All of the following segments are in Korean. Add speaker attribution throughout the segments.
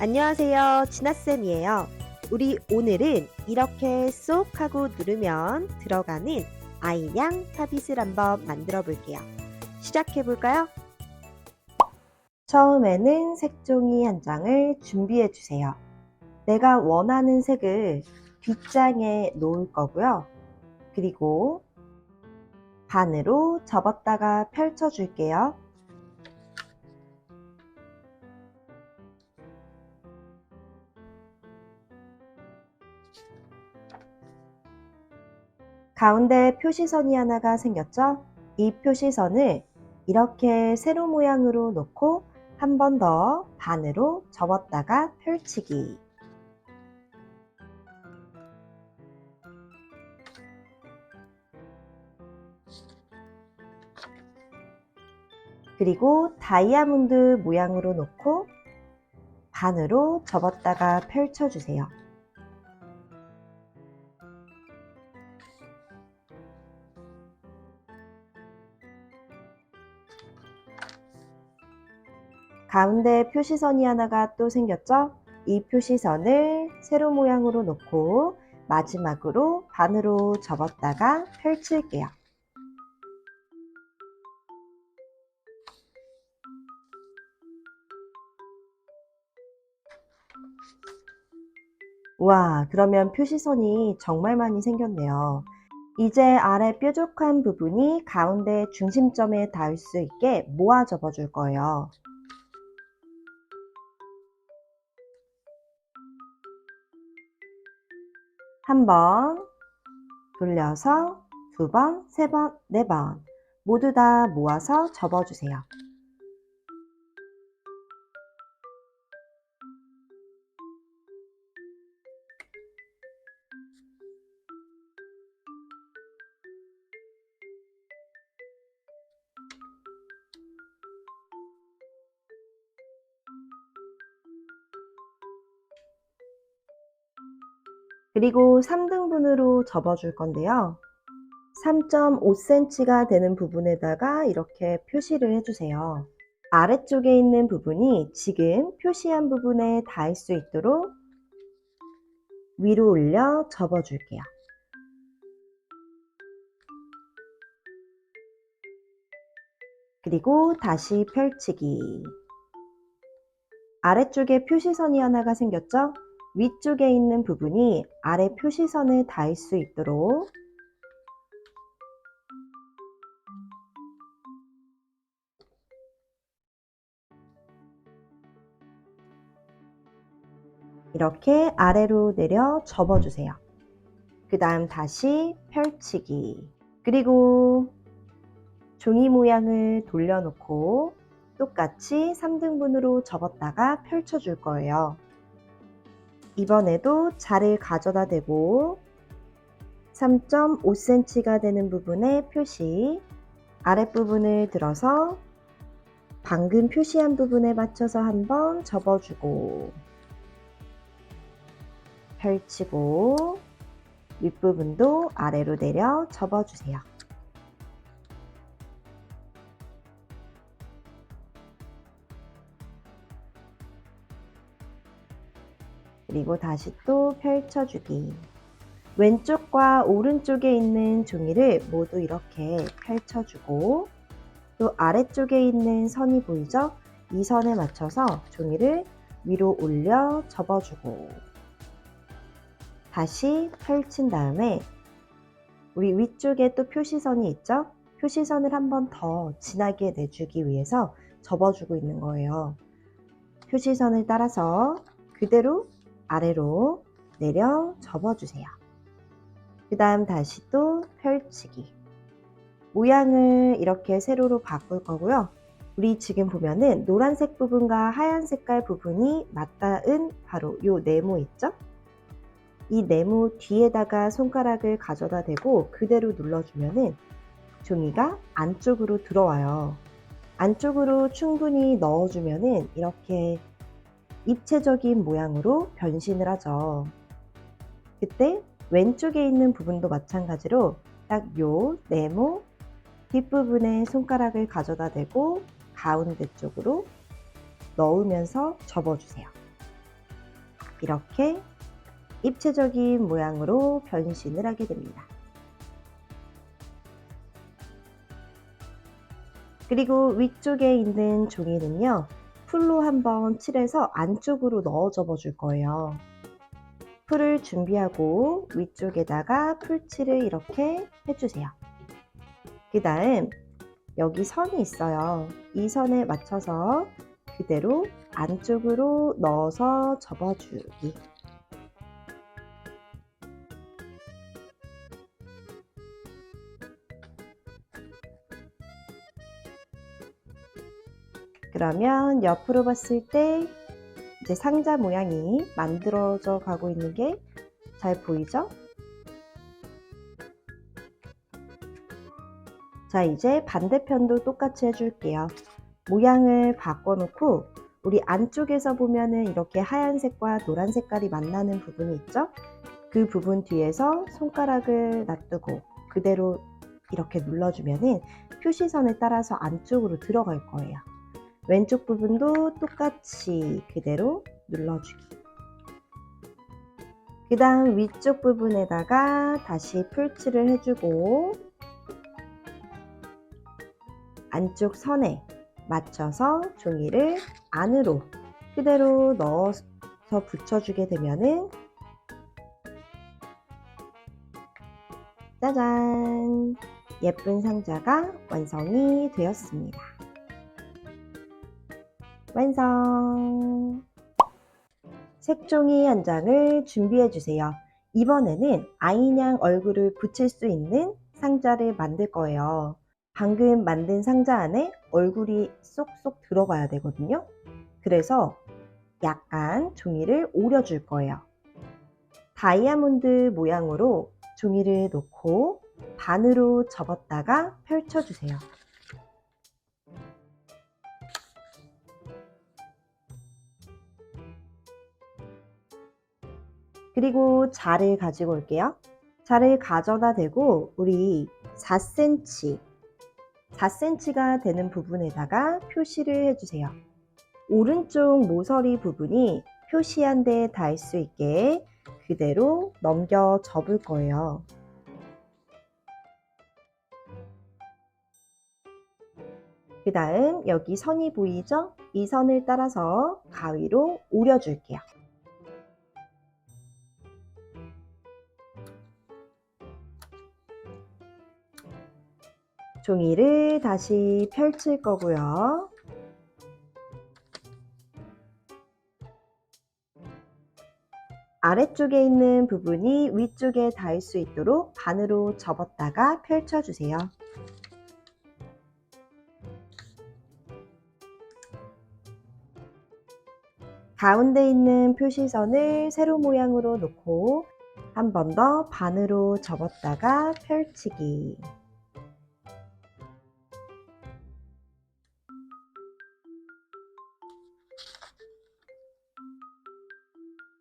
Speaker 1: 안녕하세요. 진아쌤이에요. 우리 오늘은 이렇게 쏙 하고 누르면 들어가는 아이냥 타빗을 한번 만들어 볼게요. 시작해 볼까요? 처음에는 색종이 한 장을 준비해 주세요. 내가 원하는 색을 뒷장에 놓을 거고요. 그리고 반으로 접었다가 펼쳐 줄게요. 가운데 표시선이 하나가 생겼죠? 이 표시선을 이렇게 세로 모양으로 놓고 한 번 더 반으로 접었다가 펼치기. 그리고 다이아몬드 모양으로 놓고 반으로 접었다가 펼쳐주세요. 가운데 표시선이 하나가 또 생겼죠? 이 표시선을 세로 모양으로 놓고 마지막으로 반으로 접었다가 펼칠게요. 와, 그러면 표시선이 정말 많이 생겼네요. 이제 아래 뾰족한 부분이 가운데 중심점에 닿을 수 있게 모아 접어 줄 거예요. 한 번, 돌려서 두 번, 세 번, 네 번 모두 다 모아서 접어 주세요. 그리고 3등분으로 접어 줄 건데요. 3.5cm가 되는 부분에다가 이렇게 표시를 해주세요. 아래쪽에 있는 부분이 지금 표시한 부분에 닿을 수 있도록 위로 올려 접어 줄게요. 그리고 다시 펼치기. 아래쪽에 표시선이 하나가 생겼죠? 위쪽에 있는 부분이 아래 표시선에 닿을 수 있도록 이렇게 아래로 내려 접어주세요. 그 다음 다시 펼치기. 그리고 종이 모양을 돌려놓고 똑같이 3등분으로 접었다가 펼쳐줄 거예요. 이번에도 자를 가져다 대고 3.5cm가 되는 부분에 표시, 아랫부분을 들어서 방금 표시한 부분에 맞춰서 한번 접어주고 펼치고 윗부분도 아래로 내려 접어주세요. 그리고 다시 또 펼쳐주기. 왼쪽과 오른쪽에 있는 종이를 모두 이렇게 펼쳐주고 또 아래쪽에 있는 선이 보이죠? 이 선에 맞춰서 종이를 위로 올려 접어주고 다시 펼친 다음에 우리 위쪽에 또 표시선이 있죠? 표시선을 한 번 더 진하게 내주기 위해서 접어주고 있는 거예요. 표시선을 따라서 그대로 아래로 내려 접어주세요. 그 다음 다시 또 펼치기. 모양을 이렇게 세로로 바꿀 거고요. 우리 지금 보면은 노란색 부분과 하얀 색깔 부분이 맞닿은 바로 요 네모 있죠? 이 네모 뒤에다가 손가락을 가져다 대고 그대로 눌러주면은 종이가 안쪽으로 들어와요. 안쪽으로 충분히 넣어주면은 이렇게 입체적인 모양으로 변신을 하죠. 그때 왼쪽에 있는 부분도 마찬가지로 딱 요 네모 뒷부분에 손가락을 가져다 대고 가운데 쪽으로 넣으면서 접어주세요. 이렇게 입체적인 모양으로 변신을 하게 됩니다. 그리고 위쪽에 있는 종이는요, 풀로 한번 칠해서 안쪽으로 넣어 접어 줄 거예요. 풀을 준비하고 위쪽에다가 풀칠을 이렇게 해주세요. 그 다음 여기 선이 있어요. 이 선에 맞춰서 그대로 안쪽으로 넣어서 접어주기. 그러면 옆으로 봤을 때 이제 상자 모양이 만들어져 가고 있는 게 잘 보이죠? 자, 이제 반대편도 똑같이 해줄게요. 모양을 바꿔놓고 우리 안쪽에서 보면은 이렇게 하얀색과 노란 색깔이 만나는 부분이 있죠? 그 부분 뒤에서 손가락을 놔두고 그대로 이렇게 눌러주면은 표시선에 따라서 안쪽으로 들어갈 거예요. 왼쪽 부분도 똑같이 그대로 눌러주기. 그 다음 위쪽 부분에다가 다시 풀칠을 해주고 안쪽 선에 맞춰서 종이를 안으로 그대로 넣어서 붙여주게 되면은 짜잔! 예쁜 상자가 완성이 되었습니다. 완성! 색종이 한 장을 준비해 주세요. 이번에는 아이냥 얼굴을 붙일 수 있는 상자를 만들 거예요. 방금 만든 상자 안에 얼굴이 쏙쏙 들어가야 되거든요. 그래서 약간 종이를 오려줄 거예요. 다이아몬드 모양으로 종이를 놓고 반으로 접었다가 펼쳐주세요. 그리고 자를 가지고 올게요. 자를 가져다 대고 우리 4cm가 되는 부분에다가 표시를 해주세요. 오른쪽 모서리 부분이 표시한 데에 닿을 수 있게 그대로 넘겨 접을 거예요. 그 다음 여기 선이 보이죠? 이 선을 따라서 가위로 오려줄게요. 종이를 다시 펼칠 거고요. 아래쪽에 있는 부분이 위쪽에 닿을 수 있도록 반으로 접었다가 펼쳐주세요. 가운데 있는 표시선을 세로 모양으로 놓고 한 번 더 반으로 접었다가 펼치기.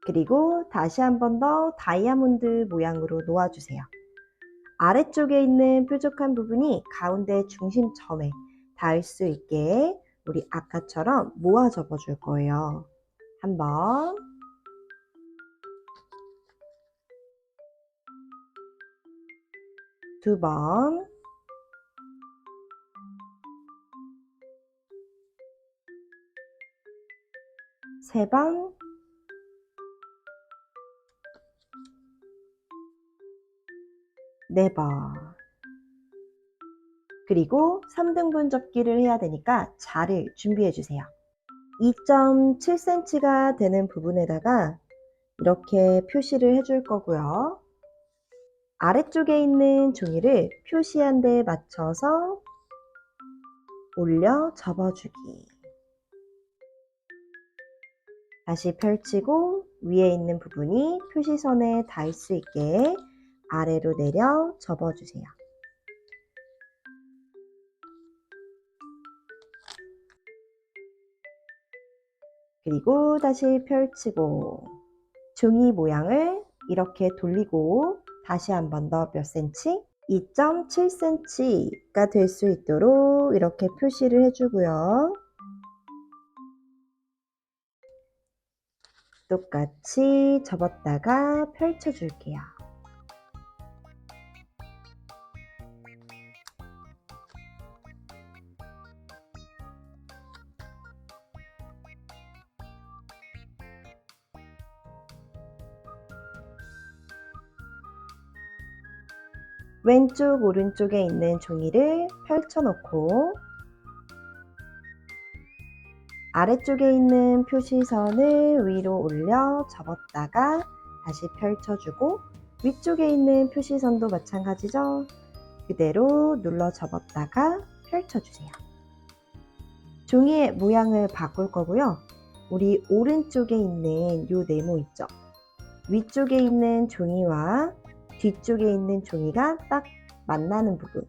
Speaker 1: 그리고 다시 한 번 더 다이아몬드 모양으로 놓아주세요. 아래쪽에 있는 뾰족한 부분이 가운데 중심점에 닿을 수 있게 우리 아까처럼 모아 접어줄 거예요. 한 번, 두 번, 세 번, 네 번. 그리고 3등분 접기를 해야 되니까 자를 준비해 주세요. 2.7cm가 되는 부분에다가 이렇게 표시를 해줄 거고요. 아래쪽에 있는 종이를 표시한 데에 맞춰서 올려 접어주기. 다시 펼치고 위에 있는 부분이 표시선에 닿을 수 있게 아래로 내려 접어주세요. 그리고 다시 펼치고 종이 모양을 이렇게 돌리고 다시 한 번 더 몇 cm? 2.7cm가 될 수 있도록 이렇게 표시를 해주고요. 똑같이 접었다가 펼쳐줄게요. 왼쪽 오른쪽에 있는 종이를 펼쳐놓고 아래쪽에 있는 표시선을 위로 올려 접었다가 다시 펼쳐주고 위쪽에 있는 표시선도 마찬가지죠. 그대로 눌러 접었다가 펼쳐주세요. 종이의 모양을 바꿀 거고요. 우리 오른쪽에 있는 요 네모 있죠? 위쪽에 있는 종이와 뒤쪽에 있는 종이가 딱 만나는 부분,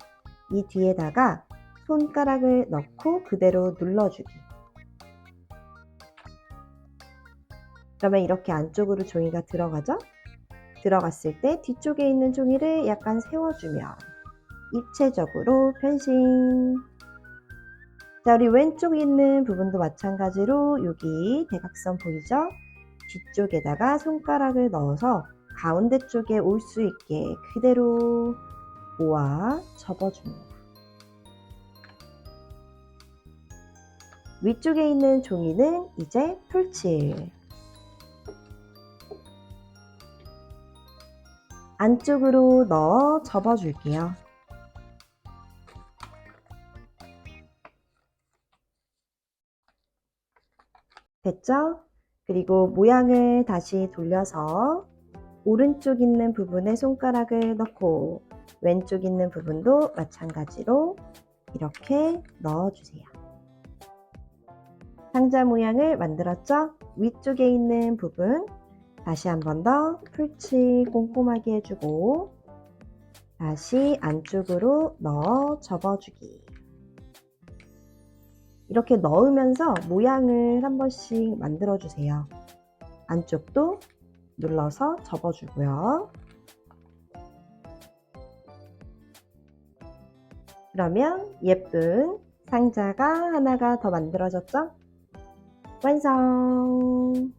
Speaker 1: 이 뒤에다가 손가락을 넣고 그대로 눌러주기. 그러면 이렇게 안쪽으로 종이가 들어가죠? 들어갔을 때 뒤쪽에 있는 종이를 약간 세워주면 입체적으로 변신. 자, 우리 왼쪽에 있는 부분도 마찬가지로 여기 대각선 보이죠? 뒤쪽에다가 손가락을 넣어서 가운데 쪽에 올 수 있게 그대로 모아 접어줍니다. 위쪽에 있는 종이는 이제 풀칠. 안쪽으로 넣어 접어줄게요. 됐죠? 그리고 모양을 다시 돌려서 오른쪽 있는 부분에 손가락을 넣고 왼쪽 있는 부분도 마찬가지로 이렇게 넣어주세요. 상자 모양을 만들었죠? 위쪽에 있는 부분 다시 한 번 더 풀칠 꼼꼼하게 해주고 다시 안쪽으로 넣어 접어주기. 이렇게 넣으면서 모양을 한 번씩 만들어 주세요. 안쪽도 눌러서 접어주고요. 그러면 예쁜 상자가 하나가 더 만들어졌죠? 완성!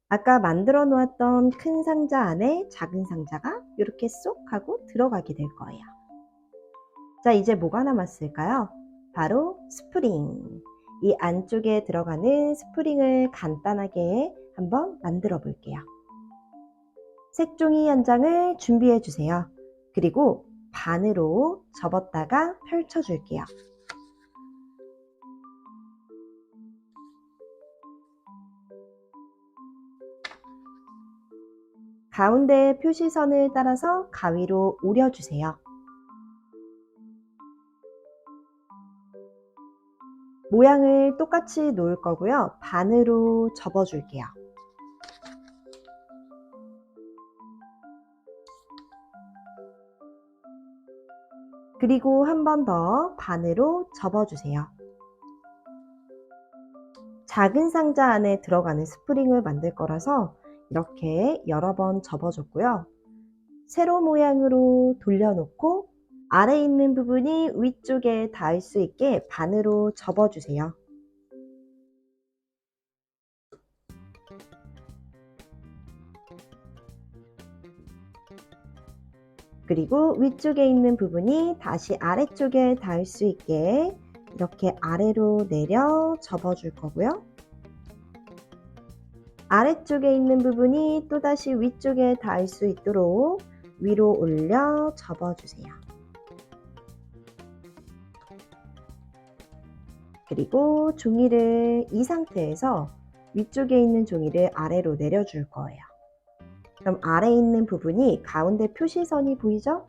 Speaker 1: 아까 만들어 놓았던 큰 상자 안에 작은 상자가 이렇게 쏙 하고 들어가게 될 거예요. 자, 이제 뭐가 남았을까요? 바로 스프링. 이 안쪽에 들어가는 스프링을 간단하게 한번 만들어 볼게요. 색종이 한 장을 준비해 주세요. 그리고 반으로 접었다가 펼쳐 줄게요. 가운데 표시선을 따라서 가위로 오려주세요. 모양을 똑같이 놓을 거고요. 반으로 접어줄게요. 그리고 한 번 더 반으로 접어주세요. 작은 상자 안에 들어가는 스프링을 만들 거라서 이렇게 여러 번 접어줬고요. 세로 모양으로 돌려놓고 아래 있는 부분이 위쪽에 닿을 수 있게 반으로 접어주세요. 그리고 위쪽에 있는 부분이 다시 아래쪽에 닿을 수 있게 이렇게 아래로 내려 접어줄 거고요. 아래쪽에 있는 부분이 또다시 위쪽에 닿을 수 있도록 위로 올려 접어주세요. 그리고 종이를 이 상태에서 위쪽에 있는 종이를 아래로 내려줄 거예요. 그럼 아래에 있는 부분이 가운데 표시선이 보이죠?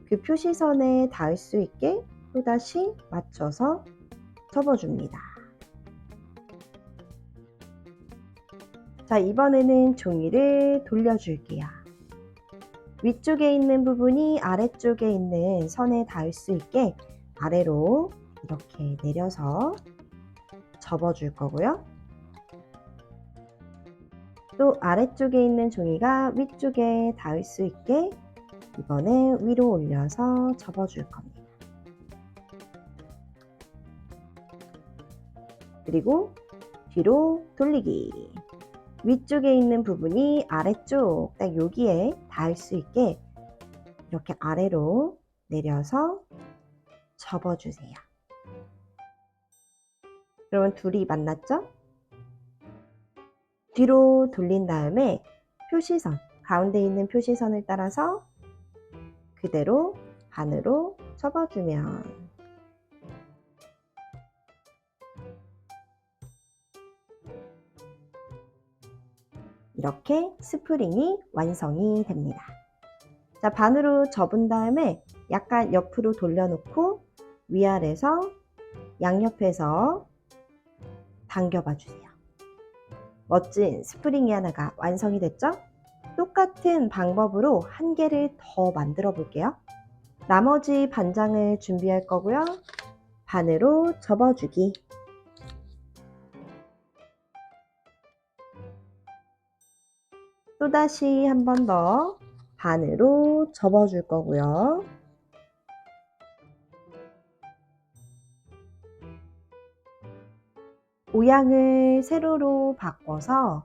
Speaker 1: 그 표시선에 닿을 수 있게 또다시 맞춰서 접어줍니다. 자, 이번에는 종이를 돌려줄게요. 위쪽에 있는 부분이 아래쪽에 있는 선에 닿을 수 있게 아래로 이렇게 내려서 접어줄 거고요. 또 아래쪽에 있는 종이가 위쪽에 닿을 수 있게 이번에 위로 올려서 접어줄 겁니다. 그리고 뒤로 돌리기. 위쪽에 있는 부분이 아래쪽 딱 여기에 닿을 수 있게 이렇게 아래로 내려서 접어주세요. 그러면 둘이 만났죠? 뒤로 돌린 다음에 표시선, 가운데 있는 표시선을 따라서 그대로 반으로 접어주면 이렇게 스프링이 완성이 됩니다. 자, 반으로 접은 다음에 약간 옆으로 돌려놓고 위아래서 양옆에서 당겨봐 주세요. 멋진 스프링이 하나가 완성이 됐죠? 똑같은 방법으로 한 개를 더 만들어 볼게요. 나머지 반장을 준비할 거고요. 반으로 접어주기. 또다시 한 번 더 반으로 접어줄 거고요. 모양을 세로로 바꿔서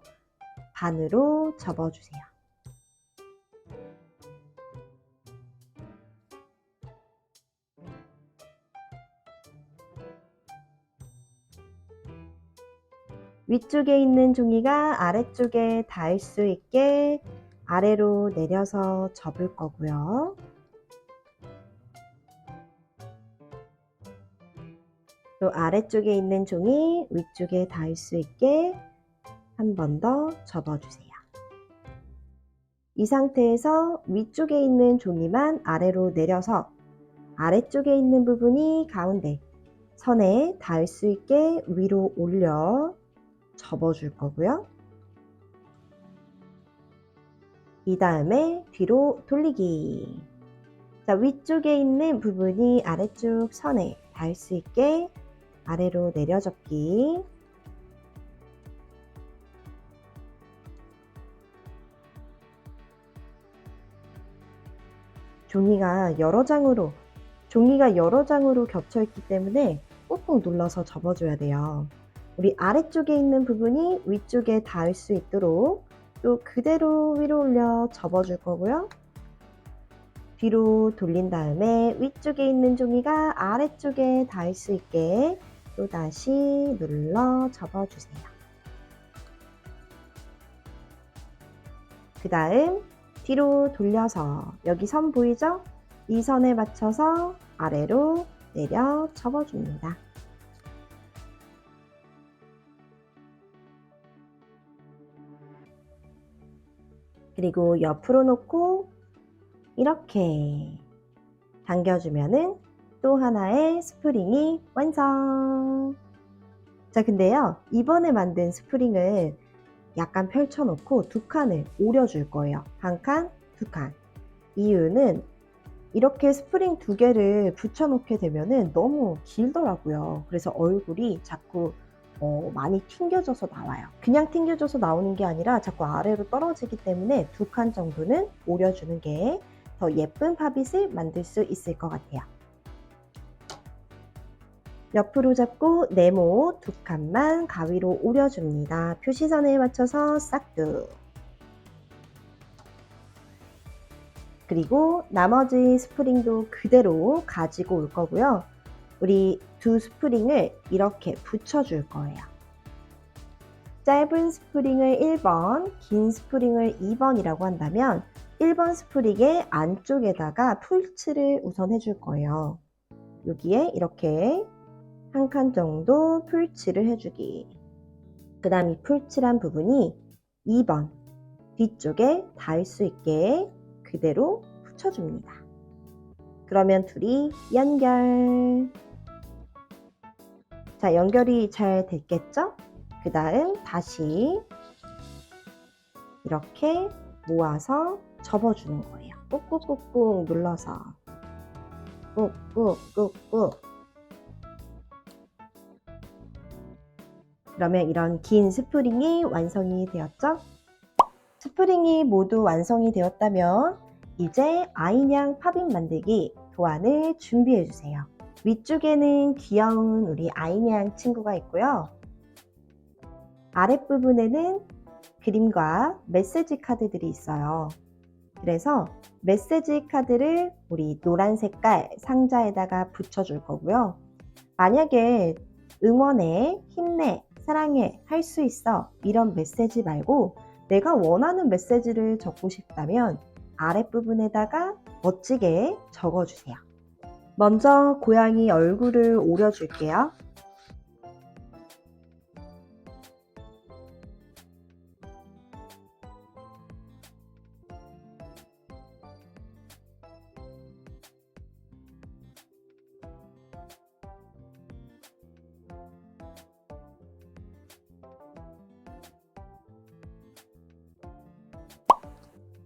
Speaker 1: 반으로 접어주세요. 위쪽에 있는 종이가 아래쪽에 닿을 수 있게 아래로 내려서 접을 거고요. 또 아래쪽에 있는 종이 위쪽에 닿을 수 있게 한 번 더 접어주세요. 이 상태에서 위쪽에 있는 종이만 아래로 내려서 아래쪽에 있는 부분이 가운데 선에 닿을 수 있게 위로 올려 접어줄 거고요. 이 다음에 뒤로 돌리기. 자, 위쪽에 있는 부분이 아래쪽 선에 닿을 수 있게 아래로 내려접기. 종이가 여러 장으로 겹쳐 있기 때문에 꾹꾹 눌러서 접어줘야 돼요. 우리 아래쪽에 있는 부분이 위쪽에 닿을 수 있도록 또 그대로 위로 올려 접어줄 거고요. 뒤로 돌린 다음에 위쪽에 있는 종이가 아래쪽에 닿을 수 있게 또다시 눌러 접어주세요. 그 다음 뒤로 돌려서 여기 선 보이죠? 이 선에 맞춰서 아래로 내려 접어줍니다. 그리고 옆으로 놓고 이렇게 당겨주면은 또 하나의 스프링이 완성! 자, 근데요, 이번에 만든 스프링을 약간 펼쳐놓고 두 칸을 오려줄 거예요. 한 칸, 두 칸. 이유는 이렇게 스프링 두 개를 붙여놓게 되면은 너무 길더라고요. 그래서 얼굴이 자꾸 많이 튕겨져서 나와요. 그냥 튕겨져서 나오는 게 아니라 자꾸 아래로 떨어지기 때문에 두 칸 정도는 오려주는 게 더 예쁜 팝잇을 만들 수 있을 것 같아요. 옆으로 잡고 네모 두 칸만 가위로 오려줍니다. 표시선에 맞춰서 싹둑. 그리고 나머지 스프링도 그대로 가지고 올 거고요. 우리 두 스프링을 이렇게 붙여줄 거예요. 짧은 스프링을 1번, 긴 스프링을 2번이라고 한다면 1번 스프링의 안쪽에다가 풀칠을 우선 해줄 거예요. 여기에 이렇게 한 칸 정도 풀칠을 해주기. 그 다음 이 풀칠한 부분이 2번 뒤쪽에 닿을 수 있게 그대로 붙여줍니다. 그러면 둘이 연결. 자, 연결이 잘 됐겠죠? 그 다음 다시 이렇게 모아서 접어주는 거예요. 꾹꾹꾹꾹 눌러서 꾹꾹꾹꾹. 그러면 이런 긴 스프링이 완성이 되었죠? 스프링이 모두 완성이 되었다면 이제 아인양 팝잇 만들기 도안을 준비해 주세요. 위쪽에는 귀여운 우리 아인양 친구가 있고요. 아랫부분에는 그림과 메시지 카드들이 있어요. 그래서 메시지 카드를 우리 노란 색깔 상자에다가 붙여줄 거고요. 만약에 응원해, 힘내, 사랑해, 할 수 있어 이런 메시지 말고 내가 원하는 메시지를 적고 싶다면 아랫부분에다가 멋지게 적어주세요. 먼저 고양이 얼굴을 오려줄게요.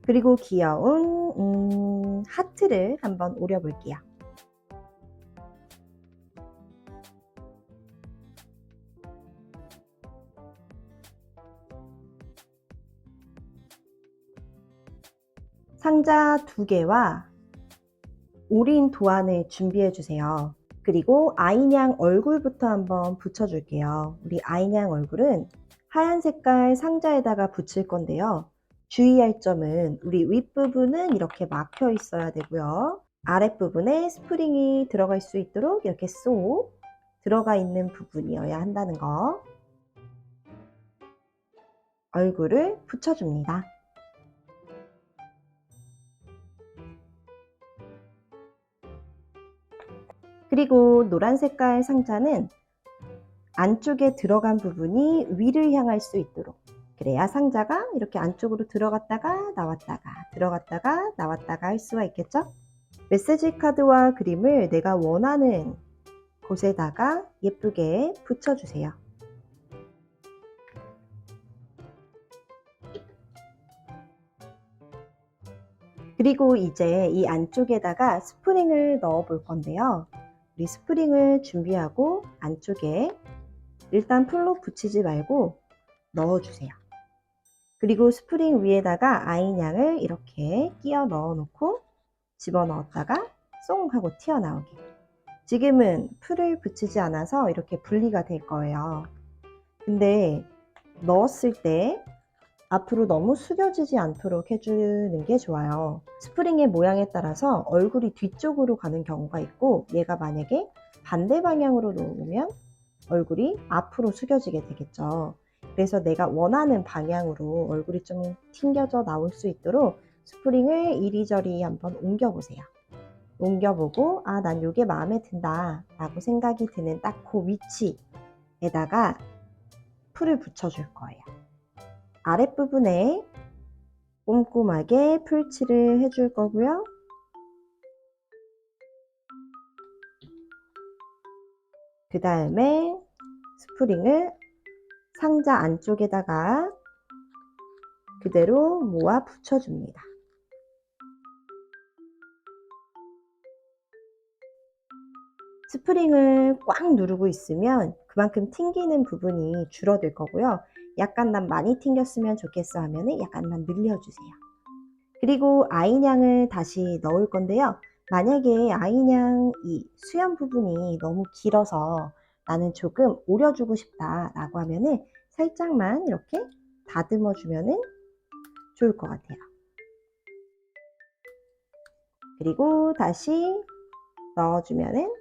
Speaker 1: 그리고 귀여운 하트를 한번 오려볼게요. 상자 2개와 오린 도안을 준비해 주세요. 그리고 아이냥 얼굴부터 한번 붙여줄게요. 우리 아이냥 얼굴은 하얀 색깔 상자에다가 붙일 건데요. 주의할 점은 우리 윗부분은 이렇게 막혀 있어야 되고요. 아랫부분에 스프링이 들어갈 수 있도록 이렇게 쏙 들어가 있는 부분이어야 한다는 거. 얼굴을 붙여줍니다. 그리고 노란 색깔 상자는 안쪽에 들어간 부분이 위를 향할 수 있도록, 그래야 상자가 이렇게 안쪽으로 들어갔다가 나왔다가 할 수가 있겠죠? 메시지 카드와 그림을 내가 원하는 곳에다가 예쁘게 붙여주세요. 그리고 이제 이 안쪽에다가 스프링을 넣어 볼 건데요. 우리 스프링을 준비하고 안쪽에 일단 풀로 붙이지 말고 넣어주세요. 그리고 스프링 위에다가 아이냥을 이렇게 끼워 넣어 놓고 집어넣었다가 쏙 하고 튀어나오게. 지금은 풀을 붙이지 않아서 이렇게 분리가 될 거예요. 근데 넣었을 때 앞으로 너무 숙여지지 않도록 해주는 게 좋아요. 스프링의 모양에 따라서 얼굴이 뒤쪽으로 가는 경우가 있고, 얘가 만약에 반대 방향으로 놓으면 얼굴이 앞으로 숙여지게 되겠죠. 그래서 내가 원하는 방향으로 얼굴이 좀 튕겨져 나올 수 있도록 스프링을 이리저리 한번 옮겨보세요. 옮겨보고 난 이게 마음에 든다 라고 생각이 드는 딱 그 위치에다가 풀을 붙여줄 거예요. 아랫부분에 꼼꼼하게 풀칠을 해줄 거고요. 그 다음에 스프링을 상자 안쪽에다가 그대로 모아 붙여줍니다. 스프링을 꽉 누르고 있으면 그만큼 튕기는 부분이 줄어들 거고요. 약간 난 많이 튕겼으면 좋겠어 하면 약간만 늘려주세요. 그리고 아이냥을 다시 넣을 건데요. 만약에 아이냥 이 수염 부분이 너무 길어서 나는 조금 오려주고 싶다 라고 하면은 살짝만 이렇게 다듬어 주면은 좋을 것 같아요. 그리고 다시 넣어주면은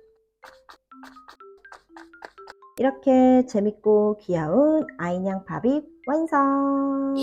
Speaker 1: 이렇게 재밌고 귀여운 아이냥 팝이 완성!